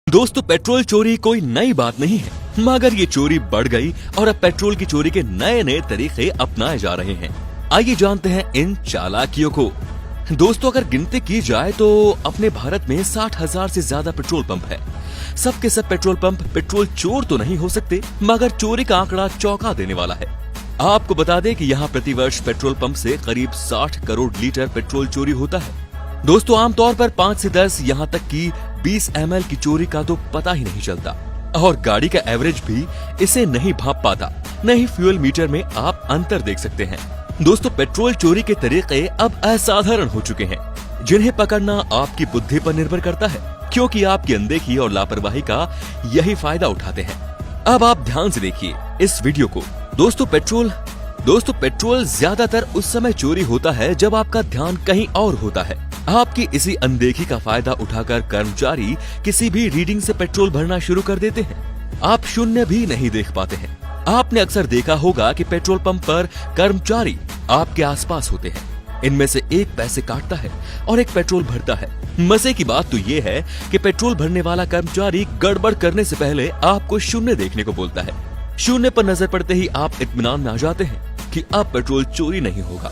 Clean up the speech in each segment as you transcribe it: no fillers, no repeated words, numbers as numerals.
दोस्तों, पेट्रोल चोरी कोई नई बात नहीं है, मगर ये चोरी बढ़ गई और अब पेट्रोल की चोरी के नए नए तरीके अपनाए जा रहे हैं। आइए जानते हैं इन चालाकियों को। दोस्तों, अगर गिनती की जाए तो अपने भारत में 60,000 से ज्यादा पेट्रोल पंप है। सबके सब पेट्रोल पंप पेट्रोल चोर तो नहीं हो सकते, मगर चोरी का आंकड़ा चौंका देने वाला है। आपको बता दें कि यहाँ प्रतिवर्ष पेट्रोल पंप से करीब 60 करोड़ लीटर पेट्रोल चोरी होता है। दोस्तों, आमतौर पर 5 से 10 यहाँ तक कि 20 ml की चोरी का तो पता ही नहीं चलता और गाड़ी का एवरेज भी इसे नहीं भांप पाता। नहीं फ्यूल मीटर में आप अंतर देख सकते हैं। दोस्तों, पेट्रोल चोरी के तरीके अब असाधारण हो चुके हैं, जिन्हें पकड़ना आपकी बुद्धि पर निर्भर करता है, क्योंकि आपकी अनदेखी और लापरवाही का यही फायदा उठाते हैं। अब आप ध्यान से देखिए इस वीडियो को। दोस्तों, पेट्रोल ज्यादातर उस समय चोरी होता है जब आपका ध्यान कहीं और होता है। आपकी इसी अनदेखी का फायदा उठाकर कर्मचारी किसी भी रीडिंग से पेट्रोल भरना शुरू कर देते हैं। आप शून्य भी नहीं देख पाते हैं। आपने अक्सर देखा होगा कि पेट्रोल पंप पर कर्मचारी आपके आसपास होते हैं। इनमें से एक पैसे काटता है और एक पेट्रोल भरता है। मजे की बात तो ये है कि पेट्रोल भरने वाला कर्मचारी गड़बड़ करने से पहले आपको शून्य देखने को बोलता है। शून्य पर नजर पड़ते ही आप इत्मीनान में आ जाते हैं कि अब पेट्रोल चोरी नहीं होगा।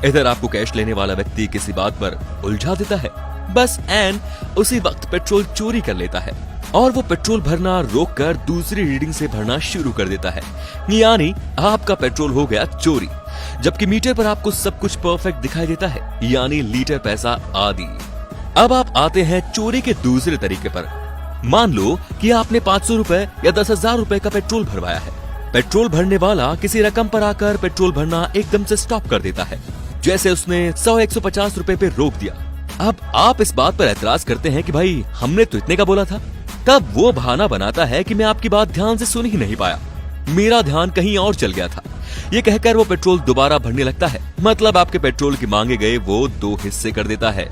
इधर आपको कैश लेने वाला व्यक्ति किसी बात पर उलझा देता है, बस एन उसी वक्त पेट्रोल चोरी कर लेता है और वो पेट्रोल भरना रोककर दूसरी रीडिंग से भरना शुरू कर देता है। यानी आपका पेट्रोल हो गया चोरी, जबकि मीटर पर आपको सब कुछ परफेक्ट दिखाई देता है, यानी लीटर पैसा आदि। अब आप आते हैं चोरी के दूसरे तरीके पर। मान लो कि आपने 500 रुपए या 10,000 रुपए का पेट्रोल भरवाया है। पेट्रोल भरने वाला किसी रकम पर आकर पेट्रोल भरना एकदम से स्टॉप कर देता है, जैसे उसने 100-150 रुपए पे रोक दिया। अब आप इस बात पर एतराज करते हैं कि भाई हमने तो इतने का बोला था। तब वो बहाना बनाता है कि मैं आपकी बात ध्यान से सुन ही नहीं पाया, मेरा ध्यान कहीं और चल गया था। ये कहकर वो पेट्रोल दोबारा भरने लगता है। मतलब आपके पेट्रोल की मांगे गए वो 2 हिस्से कर देता है।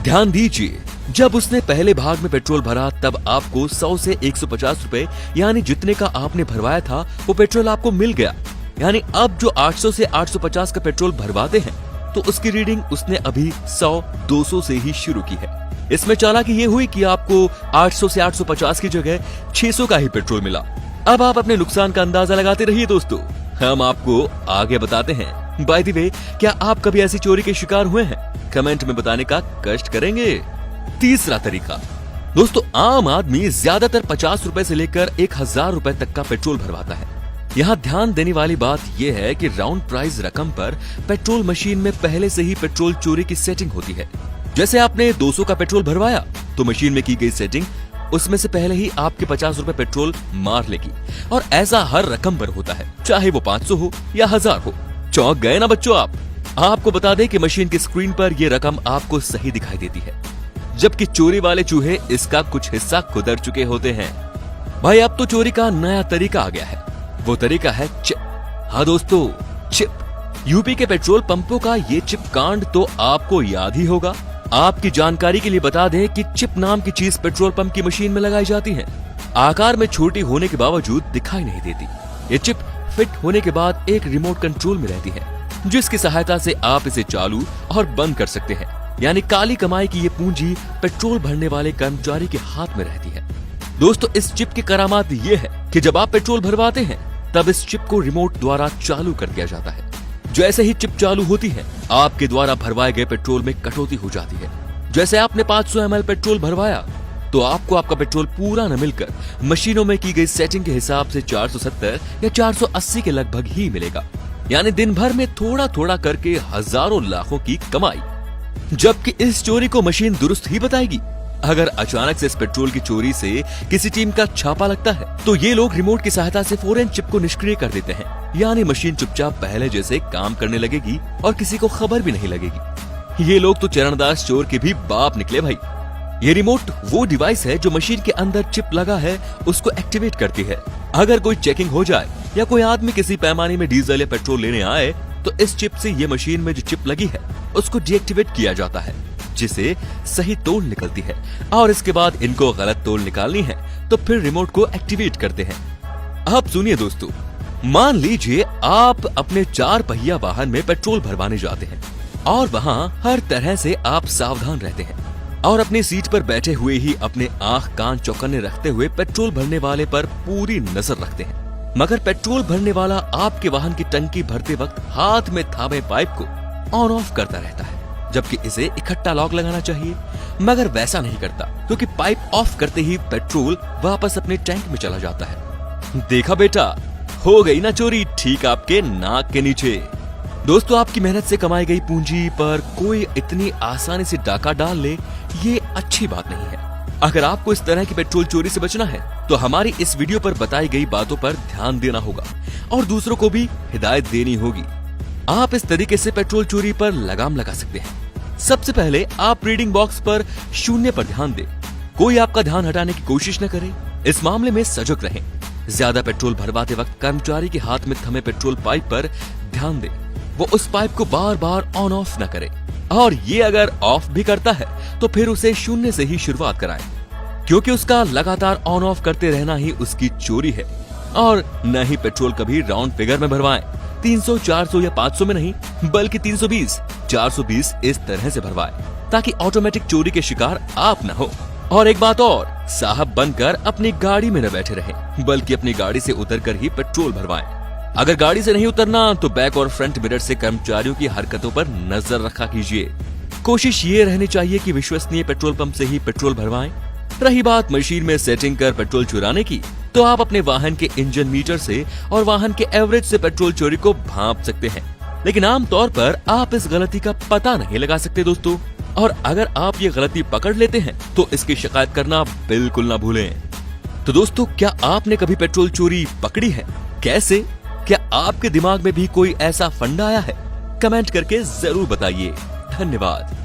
ध्यान दीजिए, जब उसने पहले भाग में पेट्रोल भरा तब आपको 100 से 150 रुपए यानी जितने का आपने भरवाया था वो पेट्रोल आपको मिल गया। यानी अब जो 800 से 850 का पेट्रोल भरवाते हैं तो उसकी रीडिंग उसने अभी 100-200 से ही शुरू की है। इसमें चालाकी ये हुई कि आपको 800 से 850 की जगह 600 का ही पेट्रोल मिला। अब आप अपने नुकसान का अंदाजा लगाते रहिए दोस्तों, हम आपको आगे बताते हैं। बाय द वे, क्या आप कभी ऐसी चोरी के शिकार हुए हैं? कमेंट में बताने का कष्ट करेंगे। तीसरा तरीका। दोस्तों, आम आदमी ज्यादातर 50 रुपए से लेकर 1,000 रुपए तक का पेट्रोल भरवाता है। यहाँ ध्यान देने वाली बात यह है कि राउंड प्राइस रकम पर पेट्रोल मशीन में पहले से ही पेट्रोल चोरी की सेटिंग होती है। जैसे आपने 200 का पेट्रोल भरवाया तो मशीन में की गई सेटिंग उसमें से पहले ही आपके 50 रुपए पेट्रोल मार लेगी, और ऐसा हर रकम पर होता है, चाहे वो 500 हो या 1000 हो। चौंक गए ना बच्चों आप? आपको बता दें कि मशीन की स्क्रीन पर ये रकम आपको सही दिखाई देती है, जबकि चोरी वाले चूहे इसका कुछ हिस्सा खुदर चुके होते हैं। भाई, अब तो चोरी का नया तरीका आ गया है। वो तरीका है चिप। हाँ दोस्तों, चिप। यूपी के पेट्रोल पंपों का ये चिप कांड तो आपको याद ही होगा। आपकी जानकारी के लिए बता दें कि चिप नाम की चीज पेट्रोल पंप की मशीन में लगाई जाती है। आकार में छोटी होने के बावजूद दिखाई नहीं देती। ये चिप फिट होने के बाद एक रिमोट कंट्रोल में रहती है, जिसकी सहायता से आप इसे चालू और बंद कर सकते हैं। यानी काली कमाई की ये पूंजी पेट्रोल भरने वाले कर्मचारी के हाथ में रहती है। दोस्तों, इस चिप की करामात ये है कि जब आप पेट्रोल भरवाते हैं तब इस चिप को रिमोट द्वारा चालू कर दिया जाता है। जैसे ही चिप चालू होती है, आपके द्वारा भरवाए गए पेट्रोल में कटौती हो जाती है। जैसे आपने 500 ml पेट्रोल भरवाया तो आपको आपका पेट्रोल पूरा न मिलकर मशीनों में की गई सेटिंग के हिसाब से 470 या 480 के लगभग ही मिलेगा। यानी दिन भर में थोड़ा थोड़ा करके हजारों लाखों की कमाई, जबकि इस चोरी को मशीन दुरुस्त ही बताएगी। अगर अचानक से इस पेट्रोल की चोरी से किसी टीम का छापा लगता है तो ये लोग रिमोट की सहायता से फौरन चिप को निष्क्रिय कर देते हैं। यानी मशीन चुपचाप पहले जैसे काम करने लगेगी और किसी को खबर भी नहीं लगेगी। ये लोग तो चरणदास चोर के भी बाप निकले भाई। ये रिमोट वो डिवाइस है जो मशीन के अंदर चिप लगा है उसको एक्टिवेट करती है। अगर कोई चेकिंग हो जाए या कोई आदमी किसी पैमाने में डीजल या पेट्रोल लेने आए तो इस चिप से ये मशीन में जो चिप लगी है उसको डीएक्टिवेट किया जाता है, जिसे सही तोल निकलती है, और इसके बाद इनको गलत तोल निकालनी है तो फिर रिमोट को एक्टिवेट करते हैं। अब सुनिए दोस्तों, मान लीजिए आप अपने 4 पहिया वाहन में पेट्रोल भरवाने जाते हैं और वहाँ हर तरह से आप सावधान रहते हैं। और अपनी सीट पर बैठे हुए ही अपने आंख कान चौकन्ने रखते हुए पेट्रोल भरने वाले पर पूरी नजर रखते हैं। मगर पेट्रोल भरने वाला आपके वाहन की टंकी भरते वक्त हाथ में थामे पाइप को ऑन ऑफ करता रहता है, जबकि इसे इकट्ठा लॉक लगाना चाहिए, मगर वैसा नहीं करता क्योंकि पाइप ऑफ करते ही पेट्रोल वापस अपने टैंक में चला जाता है। देखा बेटा, हो गई ना चोरी ठीक आपके नाक के नीचे। दोस्तों, आपकी मेहनत से कमाई गई पूंजी पर कोई इतनी आसानी से डाका डाल ले, ये अच्छी बात नहीं है। अगर आपको इस तरह की पेट्रोल चोरी से बचना है तो हमारी इस वीडियो पर बताई गई बातों पर ध्यान देना होगा और दूसरों को भी हिदायत देनी होगी। आप इस तरीके से पेट्रोल चोरी पर लगाम लगा सकते हैं। सबसे पहले आप रीडिंग बॉक्स पर 0 पर ध्यान दें। कोई आपका ध्यान हटाने की कोशिश न करे। इस मामले में सजग रहें। ज्यादा पेट्रोल भरवाते वक्त कर्मचारी के हाथ में थमे पेट्रोल पाइप पर ध्यान दें। वो उस पाइप को बार बार ऑन ऑफ न करे, और ये अगर ऑफ भी करता है तो फिर उसे 0 से ही शुरुआत कराएं, क्योंकि उसका लगातार ऑन ऑफ करते रहना ही उसकी चोरी है। और न ही पेट्रोल कभी राउंड फिगर में भरवाएं। 300, 400 या 500 में नहीं, बल्कि 320, 420 इस तरह से भरवाएं, ताकि ऑटोमेटिक चोरी के शिकार आप न हो। और एक बात और, साहब बनकर अपनी गाड़ी में न बैठे रहें, बल्कि अपनी गाड़ी से उतरकर ही पेट्रोल भरवाएं। अगर गाड़ी से नहीं उतरना तो बैक और फ्रंट मिरर से कर्मचारियों की हरकतों पर नजर रखा कीजिए। कोशिश ये रहनी चाहिए कि विश्वसनीय पेट्रोल पंप से ही पेट्रोल भरवाएं। रही बात मशीन में सेटिंग कर पेट्रोल चुराने की, तो आप अपने वाहन के इंजन मीटर से और वाहन के एवरेज से पेट्रोल चोरी को भांप सकते हैं, लेकिन आमतौर पर आप इस गलती का पता नहीं लगा सकते दोस्तों। और अगर आप ये गलती पकड़ लेते हैं तो इसकी शिकायत करना बिल्कुल ना भूलें। तो दोस्तों, क्या आपने कभी पेट्रोल चोरी पकड़ी है? कैसे? क्या आपके दिमाग में भी कोई ऐसा फंडा आया है? कमेंट करके जरूर बताइए। धन्यवाद।